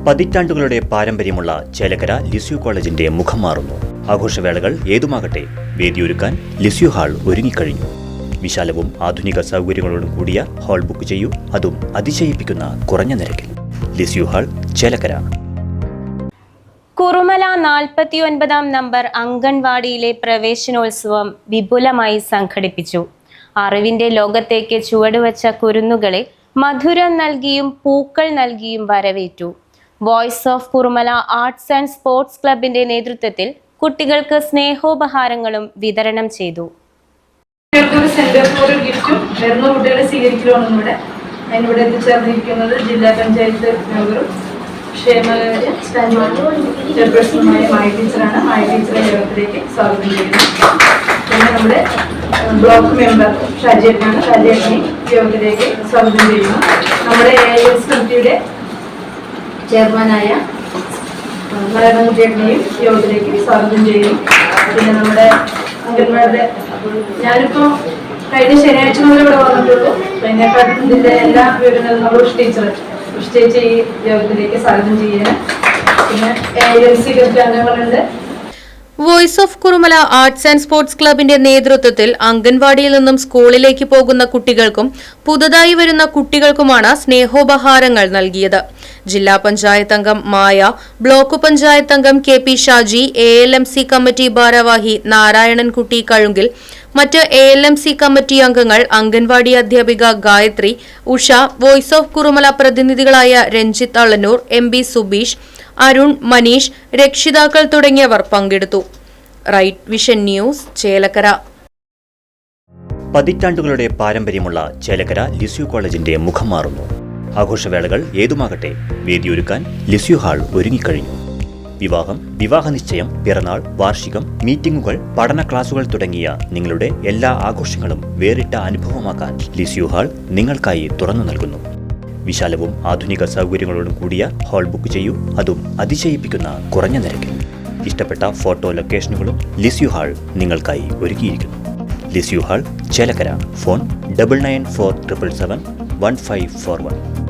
പതിറ്റാണ്ടുകളുടെ പാരമ്പര്യമുള്ള ചേലക്കര ലിസ്യു കോളേജിന്റെ മുഖം മാറുന്നു. ആഘോഷവേളകൾ ഏതുമാകട്ടെ, വേദിയൊരുക്കാൻ ലിസ്യു ഹാൾ ഒരുങ്ങിക്കഴിഞ്ഞു. വിശാലവും ആധുനിക സൗകര്യങ്ങളോടും കൂടിയ ഹാൾ ബുക്ക് ചെയ്യൂ, അതും അതിശയിപ്പിക്കുന്ന കുറഞ്ഞ നിരക്കിൽ. Lisieux hall, Chelakkara. Kurumala 49 number അംഗൻവാടിയിലെ പ്രവേശനോത്സവം വിപുലമായി സംഘടിപ്പിച്ചു. അറിവിന്റെ ലോകത്തേക്ക് ചുവടുവച്ച കുരുന്നുകളെ മധുരം നൽകിയും പൂക്കൾ നൽകിയും വരവേറ്റു. Voice of Kurumala arts and sports ക്ലബിന്റെ നേതൃത്വത്തിൽ കുട്ടികൾക്ക് സ്നേഹോപഹാരങ്ങളും വിതരണം ചെയ്തു. കുട്ടികളെ സ്വീകരിക്കലാണ് ഇവിടെ എത്തിച്ചേർന്നിരിക്കുന്നത് ജില്ലാ പഞ്ചായത്ത് മെമ്പറും ക്ഷേമകാര്യ സ്റ്റാൻഡിംഗ് ചെയർപേഴ്സണുമായ മായ ടീച്ചറാണ്. മായ ടീച്ചറെ യോഗത്തിലേക്ക് സ്വാഗതം ചെയ്യുന്നു. പിന്നെ നമ്മുടെ ബ്ലോക്ക് മെമ്പർ ഷാജിയേട്ടനാണ്. ഷാജിയേട്ടനെ യോഗത്തിലേക്ക് സ്വാഗതം ചെയ്യുന്നു. നമ്മുടെ AIS കമ്മിറ്റിയുടെ ചെയർമാനായ നാരായണൻകുട്ടിയേട്ടനെയും യോഗത്തിലേക്ക് സ്വാഗതം ചെയ്യുന്നു. പിന്നെ നമ്മുടെ അംഗൻവാടിയുടെ ഞാനിപ്പോൾ കഴിഞ്ഞ ശനിയാഴ്ച മുതൽ ഇവിടെ വന്നിട്ടുള്ളൂ. അതിനെക്കാട്ടും ഇതിൻ്റെ എല്ലാ വിവരങ്ങളും നമ്മൾ ഉഷ് ടീച്ചർ ഈ യോഗത്തിലേക്ക് സ്വാഗതം ചെയ്യാൻ. പിന്നെ AIS കമ്മിറ്റി അംഗങ്ങളുണ്ട്. Voice of Kurumala arts and sports ക്ലബിന്റെ നേതൃത്വത്തിൽ അംഗൻവാടിയിൽ നിന്നും സ്കൂളിലേക്ക് പോകുന്ന കുട്ടികൾക്കും പുതുതായി വരുന്ന കുട്ടികൾക്കുമാണ് സ്നേഹോപഹാരങ്ങൾ നൽകിയത്. ജില്ലാ പഞ്ചായത്ത് അംഗം മായ, ബ്ലോക്ക് പഞ്ചായത്ത് അംഗം KP ഷാജി, ALMC കമ്മിറ്റി ഭാരവാഹി നാരായണൻകുട്ടി കഴുങ്കിൽ, മറ്റ് ALMC കമ്മിറ്റി അംഗങ്ങൾ, അംഗൻവാടി അധ്യാപിക ഗായത്രി, ഉഷ, വോയിസ് ഓഫ് കുറുമല പ്രതിനിധികളായ രഞ്ജിത്ത് അളന്നൂർ, MB സുബീഷ്, അരുൺ, മനീഷ്, രക്ഷിതാക്കൾ തുടങ്ങിയവർ പങ്കെടുത്തു. Right vision news, Chelakkara. പതിറ്റാണ്ടുകളുടെ പാരമ്പര്യമുള്ള ചേലക്കര ലിസ്യു കോളേജിന്റെ മുഖം മാറുന്നു. ആഘോഷവേളകൾ ഏതുമാകട്ടെ, വേദിയൊരുക്കാൻ ലിസ്യു ഹാൾ ഒരുങ്ങിക്കഴിഞ്ഞു. വിവാഹം, വിവാഹനിശ്ചയം, പിറന്നാൾ, വാർഷികം, മീറ്റിംഗുകൾ, പഠന ക്ലാസുകൾ തുടങ്ങിയ നിങ്ങളുടെ എല്ലാ ആഘോഷങ്ങളും വേറിട്ട അനുഭവമാക്കാൻ ലിസ്യു ഹാൾ നിങ്ങൾക്കായി തുറന്നു നൽകുന്നു. വിശാലവും ആധുനിക സൗകര്യങ്ങളോടും കൂടിയ ഹാൾ ബുക്ക് ചെയ്യൂ, അതും അതിശയിപ്പിക്കുന്ന കുറഞ്ഞ നിരക്കിൽ. ഇഷ്ടപ്പെട്ട ഫോട്ടോ ലൊക്കേഷനുകളും ലിസ്യു ഹാൾ നിങ്ങൾക്കായി ഒരുക്കിയിരിക്കുന്നു. Lisieux hall, Chelakkara. ഫോൺ 9947771541.